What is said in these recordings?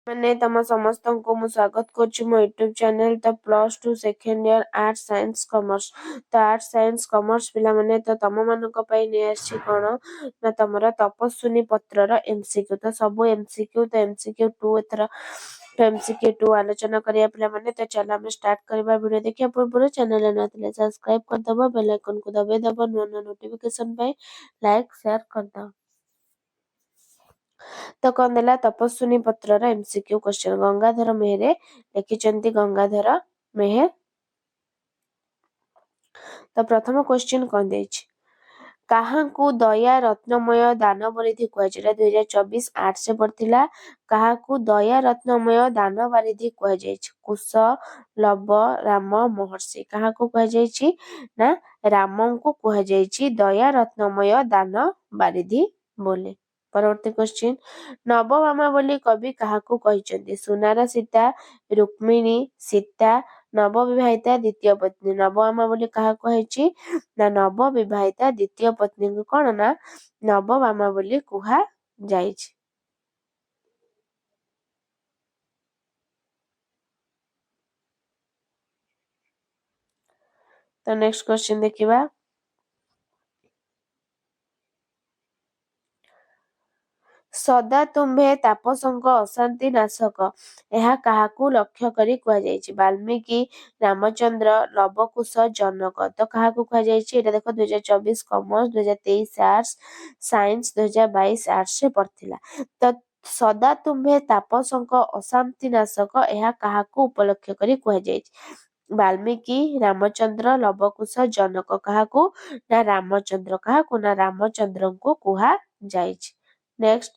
ମାନେ ତମ ସମସ୍ତଙ୍କୁ ମୁଁ ସ୍ୱାଗତ କରୁଛି ମୋ ୟୁଟ୍ୟୁବ ଚ୍ୟାନେଲ ତ +2 second year arts science commerce. ତ ଆର୍ଟ୍ସ ସାଇନ୍ସ କମର୍ସ ପିଲାମାନେ ତ ତମମାନଙ୍କ ପାଇଁ ନେଇ ଆସିଛି କଣ ନା ତମର ତପସ୍ୱିନୀ ପତ୍ରର MCQ। ତ ସବୁ MCQ ତ MCQ 2 ଏଥର MCQ 2 ଆଲୋଚନା କରିବା ପିଲାମାନେ। ତ ଚାଲ ଆମେ ଷ୍ଟାର୍ଟ କରିବା। ଭିଡ଼ିଓ ଦେଖିବା ପୂର୍ବରୁ ଚ୍ୟାନେଲରେ ନଥିଲେ ସବସ୍କ୍ରାଇବ କରିଦେବ, ବେଲ୍ ଆଇକନକୁ ଦବାଇ ଦେବ ନୂଆ ନୂଆ ନୋଟିଫିକେସନ ପାଇଁ, ଲାଇକ୍ ସେୟାର କରିଦେବ। ତ କଣ ଦେଲା ତପସ୍ୱିନୀ ପତ୍ରର MCQ କ୍ୱେଶ୍ଚନ। ଗଙ୍ଗାଧର ମେହେର ଲେଖିଛନ୍ତି ଗଙ୍ଗାଧର ମେହେର। ତ ପ୍ରଥମ କ୍ୱେଶ୍ଚନ କଣ ଦେଇଛି, କାହାକୁ ଦୟା ରତ୍ନମୟ ଦାନବାରିଧି କୁହାଯାଏ? ଏଇଟା 2024 ଆର୍ଟ୍ସରେ ପଡିଥିଲା। କାହାକୁ ଦୟା ରତ୍ନମୟ ଦାନବାରିଧି କୁହାଯାଇଛି? କୁଶ, ଲବ, ରାମ, ମହର୍ଷି। କାହାକୁ କୁହାଯାଇଛି ନା ରାମଙ୍କୁ କୁହାଯାଇଛି ଦୟା ରତ୍ନମୟ ଦାନବାରିଧି ବୋଲି। ପରବର୍ତ୍ତୀ କ୍ୱେଶ୍ଚନ, ନବଭାମା ବୋଲି କବି କାହାକୁ କହିଛନ୍ତି? ସୁନାର ସୀତା, ରୁକ୍ମିଣୀ, ସୀତା, ନବବିବାହିତା ଦ୍ୱିତୀୟ ପତ୍ନୀ। ନବଭାମା ବୋଲି କାହାକୁ କୁହାଯାଇଛି ନା ନବବିବାହିତା ଦ୍ୱିତୀୟ ପତ୍ନୀଙ୍କୁ କଣ ନା ନବଭାମା ବୋଲି କୁହାଯାଇଛି। ତ ନେକ୍ସଟ କ୍ୱେଶ୍ଚନ ଦେଖିବା, ସଦା ତୁମ୍ଭେ ତାପସଙ୍କ ଅଶାନ୍ତି ନାଶକ, ଏହା କାହାକୁ ଲକ୍ଷ୍ୟ କରି କୁହାଯାଇଛି? ବାଲ୍ମୀକି, ରାମଚନ୍ଦ୍ର, ଲବକୁଶ, ଜନକ। ତ କାହାକୁ କୁହାଯାଇଛି? ଏଇଟା ଦେଖ 2024 କମର୍ସ, 2023 ଆର୍ଟ୍ସ ସାଇନ୍ସ, 2022 ଆର୍ଟ୍ସରେ ପଡିଥିଲା। ତ ସଦା ତୁମ୍ଭେ ତାପସଙ୍କ ଅଶାନ୍ତି ନାଶକ ଏହା କାହାକୁ ଉପଲକ୍ଷ୍ୟ କରି କୁହାଯାଇଛି? ବାଲ୍ମୀକି, ରାମଚନ୍ଦ୍ର, ଲବକୁଶ, ଜନକ। କାହାକୁ ନା ରାମଚନ୍ଦ୍ର। କାହାକୁ ନା ରାମଚନ୍ଦ୍ରଙ୍କୁ କୁହାଯାଇଛି। ନେକ୍ସଟ,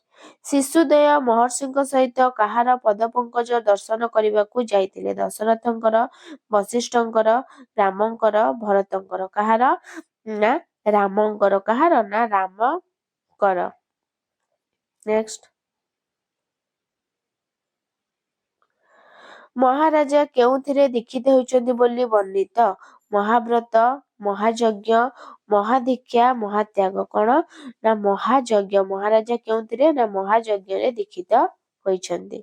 ଶିଶୁଦେୟ ମହର୍ଷିଙ୍କ ସହିତ କାହାର ପଦପଙ୍କଜ ଦର୍ଶନ କରିବାକୁ ଯାଇଥିଲେ? ଦଶରଥଙ୍କର, ବଶିଷ୍ଠଙ୍କର, ରାମଙ୍କର, ଭରତଙ୍କର। କାହାର ନା ରାମଙ୍କର। କାହାର ନା ରାମଙ୍କର। ନେକ୍ସଟ, ମହାରାଜା କେଉଁଥିରେ ଦୀକ୍ଷିତ ହୋଇଛନ୍ତି ବୋଲି ବର୍ଣ୍ଣିତ? ମହାବ୍ରତ, ମହାଯଜ୍ଞ, ମହାଦୀକ୍ଷା, ମହାତ୍ୟାଗ। କଣ ନା ମହାଯଜ୍ଞ। ମହାରାଜା କେଉଁଥିରେ ନା ମହାଯଜ୍ଞରେ ଦୀକ୍ଷିତ ହୋଇଛନ୍ତି।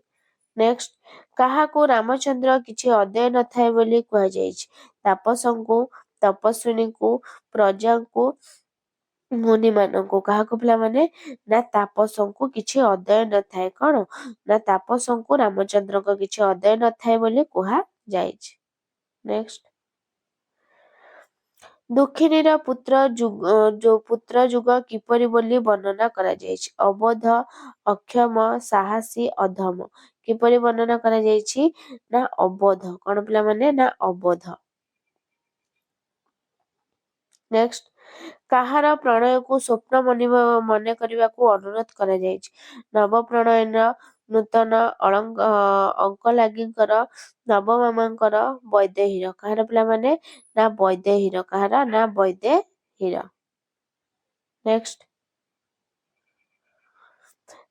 ନେକ୍ସଟ, କାହାକୁ ରାମଚନ୍ଦ୍ର କିଛି ଅଧ୍ୟାୟ ନଥାଏ ବୋଲି କୁହାଯାଇଛି? ତାପସଙ୍କୁ, ତପସ୍ୱିନୀଙ୍କୁ, ପ୍ରଜାଙ୍କୁ, ମୁନିମାନଙ୍କୁ। କାହାକୁ ପିଲାମାନେ ନା ତାପସଙ୍କୁ କିଛି ଅଧ୍ୟାୟ ନଥାଏ। କଣ ନା ତାପସଙ୍କୁ ରାମଚନ୍ଦ୍ରଙ୍କ କିଛି ଅଧ୍ୟାୟ ନଥାଏ ବୋଲି କୁହାଯାଇଛି। ନେକ୍ସଟ, ଦୁଃଖିନୀର ପୁତ୍ର ଯୁଗ କିପରି ବୋଲି ବର୍ଣ୍ଣନା କରାଯାଇଛି? ଅବୋଧ, ଅକ୍ଷମ, ସାହସୀ, ଅଧମ। କିପରି ବର୍ଣ୍ଣନା କରାଯାଇଛି ନା ଅବୋଧ। କଣ ପିଲାମାନେ ନା ଅବୋଧ। ନେକ୍ସଟ, କାହାର ପ୍ରଣୟକୁ ସ୍ୱପ୍ନ ମନେ କରିବାକୁ ଅନୁରୋଧ କରାଯାଇଛି? ନବପ୍ରଣୟନ, ନୂତନ ଅଙ୍କଲାଗୀଙ୍କର, ନବମାମାଙ୍କର, ବୈଦେହୀର। କାହାର ପିଲାମାନେ ନା ବୈଦେହୀର। କାହାର ନା ବୈଦେହୀର। ନେକ୍ସଟ,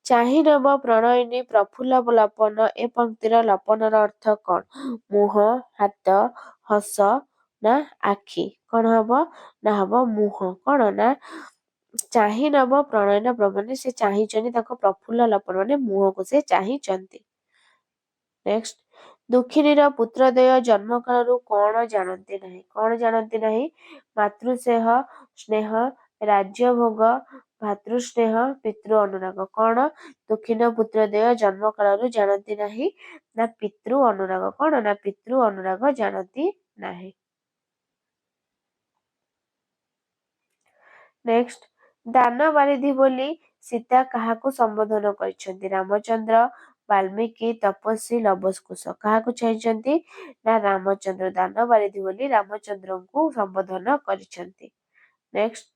ଚାହିଁ ନବ ପ୍ରଣୟିନୀ ପ୍ରଫୁଲ୍ଲ ଲପନ, ଏ ପଂକ୍ତିର ଲପନର ଅର୍ଥ କଣ? ମୁହଁ, ହାତ, ହସ ନା ଆଖି। କଣ ହବ ନା ହବ ମୁହଁ। କଣ ନା ଚାହିଁ ନବ ପ୍ରଣୟନ ମାନେ ସେ ଚାହିଁଛନ୍ତି ତାଙ୍କ ପ୍ରଫୁଲ୍ଲ ଲପନ ମାନେ ମୁହଁକୁ ସେ ଚାହିଁଛନ୍ତି। ନେକ୍ସଟ, ଦୁଃଖିନୀର ପୁତ୍ରଦ୍ୱୟ ଜନ୍ମକାଳରୁ କଣ ଜାଣନ୍ତି ନାହିଁ? କଣ ଜାଣନ୍ତି ନାହିଁ? ସ୍ନେହ, ରାଜ୍ୟଭୋଗ, ଭାତୃସ୍ନେହ, ପିତୃ ଅନୁରାଗ। କଣ ଦୁଃଖିନ ପୁତ୍ରଦ୍ୱୟ ଜନ୍ମ କାଳରୁ ଜାଣନ୍ତି ନାହିଁ ନା ପିତୃ ଅନୁରାଗ। କଣ ନା ପିତୃ ଅନୁରାଗ ଜାଣନ୍ତି ନାହିଁ। ନେକ୍ସଟ, ଦାନବାରିଧି ବୋଲି ସୀତା କାହାକୁ ସମ୍ବୋଧନ କରିଛନ୍ତି? ରାମଚନ୍ଦ୍ର, ବାଲ୍ମୀକି, ତପସ୍ୱୀ, ଲବକୁଶ। କାହାକୁ ଚାହିଁଛନ୍ତି ନା ରାମଚନ୍ଦ୍ର। ଦାନବାରିଧି ବୋଲି ରାମଚନ୍ଦ୍ରଙ୍କୁ ସମ୍ବୋଧନ କରିଛନ୍ତି। ନେକ୍ସଟ,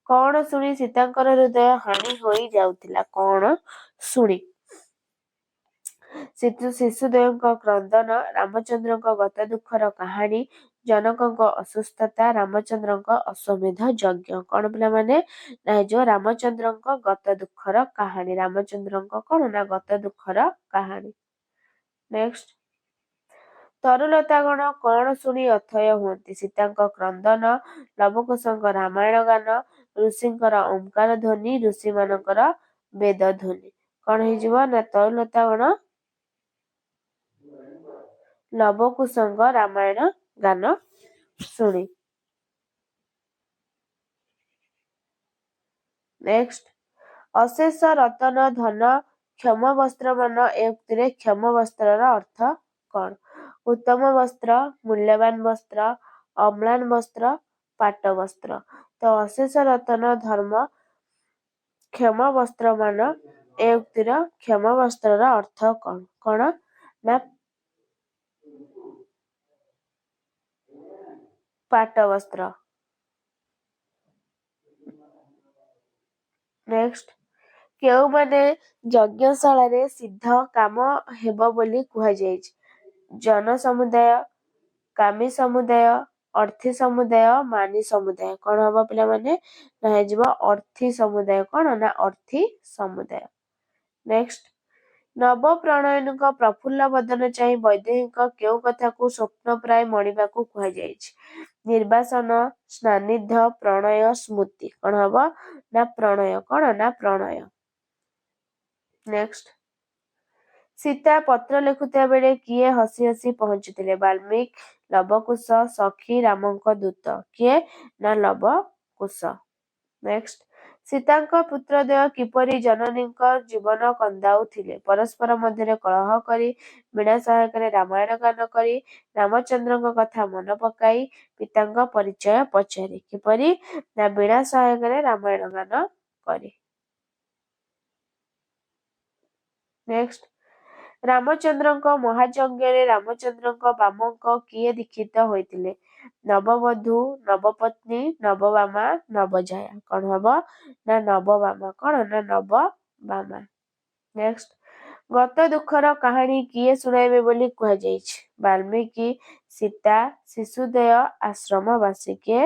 କଣ ଶୁଣି ସୀତାଙ୍କର ହୃଦୟ ହାନି ହୋଇ ଯାଉଥିଲା? କଣ ଶୁଣି? ଶିଶୁଦେୟଙ୍କ କ୍ରନ୍ଦନ, ରାମଚନ୍ଦ୍ରଙ୍କ ଗତ ଦୁଃଖର କାହାଣୀ, ଜନକଙ୍କ ଅସୁସ୍ଥତା, ରାମଚନ୍ଦ୍ରଙ୍କ ଅଶ୍ୱମେଧ ଯଜ୍ଞ। କଣ ପିଲାମାନେ ନା ଯୋଉ ରାମଚନ୍ଦ୍ରଙ୍କ ଗତ ଦୁଃଖର କାହାଣୀ। ରାମଚନ୍ଦ୍ରଙ୍କ କଣ ନା ଗତ ଦୁଃଖର କାହାଣୀ। ନେକ୍ସଟ, ତରୁଲତାଗଣ କଣ ଶୁଣି ଅଥୟ ହୁଅନ୍ତି? ସୀତାଙ୍କ କ୍ରନ୍ଦନ, ଲବକୁଶଙ୍କ ରାମାୟଣ ଗାନ, ଋଷିଙ୍କର ଓଙ୍କାର ଧ୍ୱନି, ଋଷିମାନଙ୍କର ବେଦ ଧ୍ୱନି। କଣ ହେଇଯିବ ନା ତରୁଲତାଗଣ ଲବକୁଶଙ୍କ ରାମାୟଣ ଗାନ ଶୁଣି। ନେକ୍ସଟ, ଅଶେଷ ରତନ ଧନ କ୍ଷମ ବସ୍ତ୍ରମାନ ଏ ଉକ୍ତିରେ କ୍ଷମ ବସ୍ତ୍ରର ଅର୍ଥ କଣ? ଉତ୍ତମ ବସ୍ତ୍ର, ମୂଲ୍ୟବାନ ବସ୍ତ୍ର, ଅମ୍ଳାନ ବସ୍ତ୍ର, ପାଟ ବସ୍ତ୍ର। ତ ଅଶେଷ ରତନ ଧର୍ମ କ୍ଷମ ବସ୍ତ୍ରମାନ ଏ ଉକ୍ତିର କ୍ଷମ ବସ୍ତ୍ରର ଅର୍ଥ କଣ? କଣ ନା ପାଟ ବସ୍ତ୍ର। ନେକ୍ସଟ, କେଉଁମାନେ ଯଜ୍ଞଶାଳାରେ ସିଦ୍ଧ କାମ ହେବ ବୋଲି କୁହାଯାଇଛି? ଜନ ସମୁଦାୟ, କାମୀ ସମୁଦାୟ, ଅର୍ଥୀ ସମୁଦାୟ, ମାନି ସମୁଦାୟ। କଣ ହବ ପିଲାମାନେ? ନା ହେଇଯିବ ଅର୍ଥୀ ସମୁଦାୟ। କଣ ନା ଅର୍ଥୀ ସମୁଦାୟ। ନେକ୍ସଟ, ନବ ପ୍ରଣୟନଙ୍କ ପ୍ରଫୁଲ୍ଲ ବଦନ ଚାହିଁ ବୈଦେହୀଙ୍କ କେଉଁ କଥାକୁ ସ୍ୱପ୍ନ ପ୍ରାୟ ମଣିବାକୁ କୁହାଯାଇଛି? ନିର୍ବାସନ, ସ୍ନାନିଧ୍ୟ, ପ୍ରଣୟ, ସ୍ମୃତି। କଣ ହବ? ନା ପ୍ରଣୟ। କଣ ନା ପ୍ରଣୟ। ନେକ୍ସଟ, ସୀତା ପତ୍ର ଲେଖୁଥିବା ବେଳେ କିଏ ହସି ହସି ପହଞ୍ଚୁଥିଲେ? ବାଲ୍ମୀକି, ଲବକୁଶ, ସଖୀ, ରାମଙ୍କ ଦୂତ। କିଏ? ନା ଲବକୁଶ। ନେକ୍ସଟ, ସୀତାଙ୍କ ପୁତ୍ରଦ୍ୱୟ କିପରି ଜନନୀଙ୍କ ଜୀବନ କନ୍ଦାଉଥିଲେ? ପରସ୍ପର ମଧ୍ୟରେ କଳହ କରି, ବୀଣା ସହାୟକରେ ରାମାୟଣ ଗାନ କରି, ରାମଚନ୍ଦ୍ରଙ୍କ କଥା ମନେ ପକାଇ, ପିତାଙ୍କ ପରିଚୟ ପଚାରି। କିପରି? ନା ବୀଣା ସହାୟକରେ ରାମାୟଣ ଗାନ କରି। ନେକ୍ସଟ, ରାମଚନ୍ଦ୍ରଙ୍କ ମହାଯଜ୍ଞରେ ରାମଚନ୍ଦ୍ରଙ୍କ ବାମଙ୍କ କିଏ ଦୀକ୍ଷିତ ହୋଇଥିଲେ? ନବବଧୂ, ନବପତ୍ନୀ, ନବବାମା, ନବଜାୟା। କଣ ହବ? ନା ନବବାମା। କଣ ନା ନବବାମା। ନେକ୍ସଟ, ଗତ ଦୁଃଖର କାହାଣୀ କିଏ ଶୁଣାଇବେ ବୋଲି କୁହାଯାଇଛି? ବାଲ୍ମୀକି, ସୀତା, ଶିଶୁଦ୍ୱୟ, ଆଶ୍ରମବାସୀ। କିଏ?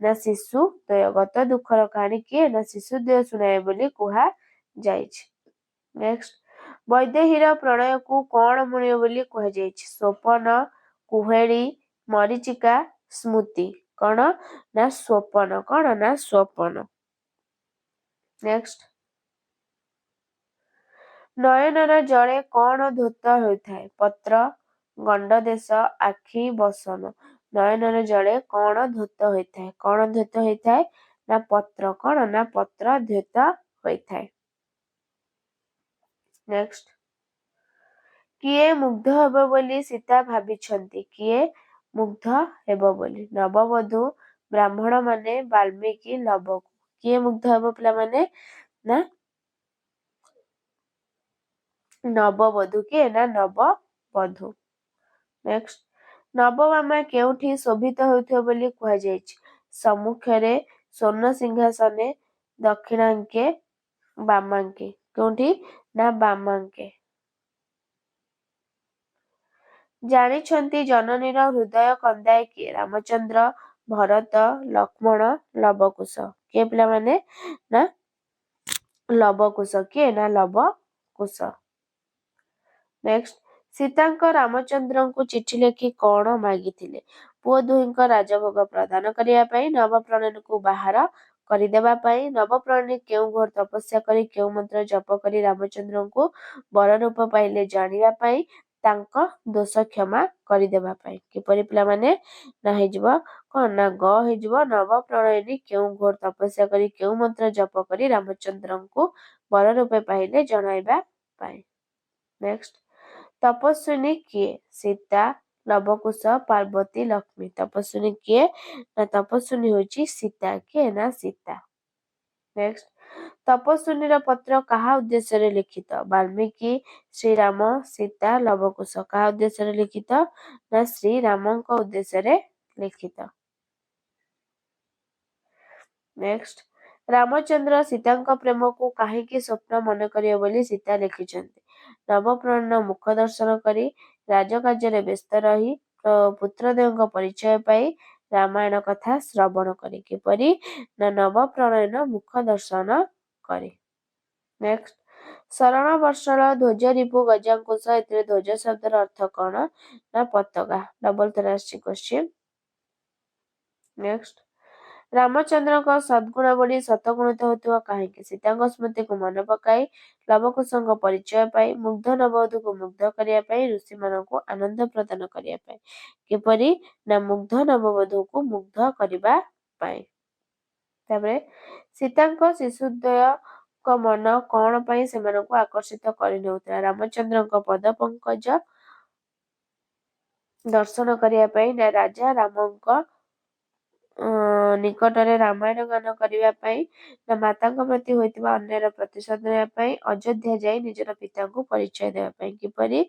ନା ଶିଶୁଦ୍ୱୟ। ଗତ ଦୁଃଖର କାହାଣୀ କିଏ? ନା ଶିଶୁଦ୍ୱୟ ଶୁଣାଇବେ ବୋଲି କୁହାଯାଇଛି। ନେକ୍ସଟ, ବୈଦେହୀର ପ୍ରଣୟକୁ କଣ ମୂଲ୍ୟ ବୋଲି କୁହାଯାଇଛି? ସ୍ୱପନ, କୁହେଳି, ମରୀଚିକା, ସ୍ମୃତି। କଣ ନା ସ୍ୱପନ। କଣ ନା ସ୍ୱପନ। ନେକ୍ସଟ, ନୟନର ଜଳେ କଣ ଧୌତ ହୋଇଥାଏ? ପତ୍ର, ଗଣ୍ଡଦେଶ, ଆଖି, ବସନ। ନୟନର ଜଳେ କଣ ଧୌତ ହୋଇଥାଏ? କଣ ଧୌତ ହୋଇଥାଏ? ନା ପତ୍ର। କଣ ନା ପତ୍ର ଧୌତ ହୋଇଥାଏ। ନେକ୍ସଟ, କିଏ ମୁଗ୍ଧ ହେବ ବୋଲି ସୀତା ଭାବିଛନ୍ତି? କିଏ ମୁଗ୍ଧ ହେବ ବୋଲି? ନବବଧୂ, ବ୍ରାହ୍ମଣମାନେ, ବାଲ୍ମୀକି, ଲବକୁ। କିଏ ମୁଗ୍ଧ ହେବ ପିଲାମାନେ? ନା ନବବଧୂ। କିଏ? ନା ନବବଧୂ। ନେକ୍ସଟ, ନବବାମା କେଉଁଠି ଶୋଭିତ ହେଉଥିବ ବୋଲି କୁହାଯାଇଛି? ସମ୍ମୁଖରେ, ସ୍ୱର୍ଣ୍ଣ ସିଂହାସନେ, ଦକ୍ଷିଣାଙ୍କେ, ବାମାଙ୍କେ। କେଉଁଠି? ନା ବାମାଙ୍କେ। ଜାଣିଛନ୍ତି ଜନନୀର ହୃଦୟ କନ୍ଦାଏ କିଏ? ରାମଚନ୍ଦ୍ର, ଭରତ, ଲକ୍ଷ୍ମଣ, ଲବକୁଶ। କିଏ ପିଲାମାନେ? ନା ଲବକୁଶ। କିଏ? ନା ଲବକୁଶ। ନେକ୍ସଟ, ସୀତାଙ୍କ ରାମଚନ୍ଦ୍ରଙ୍କୁ ଚିଠି ଲେଖି କଣ ମାଗିଥିଲେ? ପୁଅ ଦୁହିଁଙ୍କ ରାଜଭୋଗ ପ୍ରଦାନ କରିବା ପାଇଁ, ନବପ୍ରଣୟନକୁ ବାହାର କରିଦେବା ପାଇଁ, ନବପ୍ରଣୟନୀ କେଉଁ ଘୋର ତପସ୍ୟା କରି କେଉଁ ମନ୍ତ୍ର ଜପ କରି ରାମଚନ୍ଦ୍ରଙ୍କୁ ବର ରୂପ ପାଇଲେ ଜାଣିବା ପାଇଁ, ତାଙ୍କ ଦୋଷ କ୍ଷମା କରିଦେବା ପାଇଁ। କିପରି ପିଲାମାନେ? ନା ହେଇଯିବ କଣ ନା ଗ ହେଇଯିବ ନବପ୍ରଣୟନୀ କେଉଁ ଘୋର ତପସ୍ୟା କରି କେଉଁ ମନ୍ତ୍ର ଜପ କରି ରାମଚନ୍ଦ୍ରଙ୍କୁ ବର ରୂପେ ପାଇଲେ ଜଣାଇବା ପାଇଁ। ନେକ୍ସଟ, ତପସ୍ୱିନୀ କିଏ? ସୀତା, ଲବକୁଶ, ପାର୍ବତୀ, ଲକ୍ଷ୍ମୀ। ତପସ୍ୱିନୀ କିଏ? ନା ତପସ୍ୱିନୀ ହେଉଛି ସୀତା। କିଏ? ନା ସୀତା। ନେକ୍ସଟ, ତପସ୍ୱିନୀର ପତ୍ର କାହା ଉଦ୍ଦେଶ୍ୟରେ ଲିଖିତ? ବାଲ୍ମୀକି, ଶ୍ରୀରାମ, ସୀତା, ଲବକୁଶ। କାହା ଉଦ୍ଦେଶ୍ୟରେ ଲିଖିତ? ନା ଶ୍ରୀରାମଙ୍କ ଉଦ୍ଦେଶ୍ୟରେ ଲିଖିତ। ନେକ୍ସଟ, ରାମଚନ୍ଦ୍ର ସୀତାଙ୍କ ପ୍ରେମକୁ କାହିଁକି ସ୍ୱପ୍ନ ମନେ କରିବେ ବୋଲି ସୀତା ଲେଖିଛନ୍ତି? ନବପ୍ରଣୟନ ମୁଖ ଦର୍ଶନ କରି, ରାଜକାର୍ଯ୍ୟରେ ବ୍ୟସ୍ତ ରହି, ପୁତ୍ରଦେବଙ୍କ ପରିଚୟ ପାଇ, ରାମାୟଣ କଥା ଶ୍ରବଣ କରି। କିପରି? ନା ନବପ୍ରଣୟନ ମୁଖ ଦର୍ଶନ କରି। ନେକ୍ସଟ, ଶରଣ ବର୍ଷଣ ଧ୍ୱଜ ରିପୁ ଗଜାଙ୍କୁଶ। ଏଥିରେ ଧ୍ୱଜ ଶବ୍ଦର ଅର୍ଥ କଣ? ନା ପତାକା। ଡବଲ ଥର ଆସିଛି କ୍ୱେଶ୍ଚିନ୍। ନେକ୍ସଟ, ରାମଚନ୍ଦ୍ରଙ୍କ ସଦ୍ଗୁଣାବଳୀ ଶତଗୁଣିତ ହେଉଥିବ କାହିଁକି? ସୀତାଙ୍କ ସ୍ମୃତିକୁ ମନେ ପକାଇ, ଲବକୁଶଙ୍କ ପରିଚୟ ପାଇ, ମୁଗ୍ଧ ନବବଧୂକୁ ମୁଗ୍ଧ କରିବା ପାଇଁ, ଋଷିମାନଙ୍କୁ ଆନନ୍ଦ ପ୍ରଦାନ କରିବା ପାଇଁ। କିପରି? ନା ମୁଗ୍ଧ ନବବଧୂକୁ ମୁଗ୍ଧ କରିବା ପାଇଁ। ତାପରେ ସୀତାଙ୍କ ଶିଶୁଦ୍ୱୟଙ୍କ ମନ କଣ ପାଇଁ ସେମାନଙ୍କୁ ଆକର୍ଷିତ କରିନେଉଥିଲା? ରାମଚନ୍ଦ୍ରଙ୍କ ପଦ ପଙ୍କଜ ଦର୍ଶନ କରିବା ପାଇଁ, ନା ରାଜା ରାମଙ୍କ ନିକଟରେ ରାମାୟଣ ଗାନ କରିବା ପାଇଁ, ନା ମାତାଙ୍କ ପ୍ରତି ହୋଇଥିବା ଅନ୍ୟାୟର ପ୍ରତିଶୋଧ ନେବା ପାଇଁ, ଅଯୋଧ୍ୟା ଯାଇ ନିଜର ପିତାଙ୍କୁ ପରିଚୟ ଦେବା ପାଇଁ। କିପରି?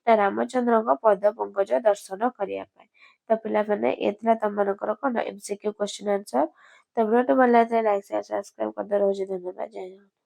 ନା ରାମଚନ୍ଦ୍ରଙ୍କ ପଦ ପଙ୍କଜ ଦର୍ଶନ କରିବା ପାଇଁ। ତ ପିଲାମାନେ ଏ ଥିଲା ତମମାନଙ୍କର କଣ MCQ କ୍ୱେଶ୍ଚିନ୍ ଆନ୍ସର। ତ ଭିଡ଼ିଓଟି ଭଲ ଲାଗିଥିଲେ ଲାଇକ୍ ସେୟାର ସବସ୍କ୍ରାଇବ କରିଦେବାର ରହୁଛି। ଧନ୍ୟବାଦ। ଜୟ ଜଗନ୍ନାଥ।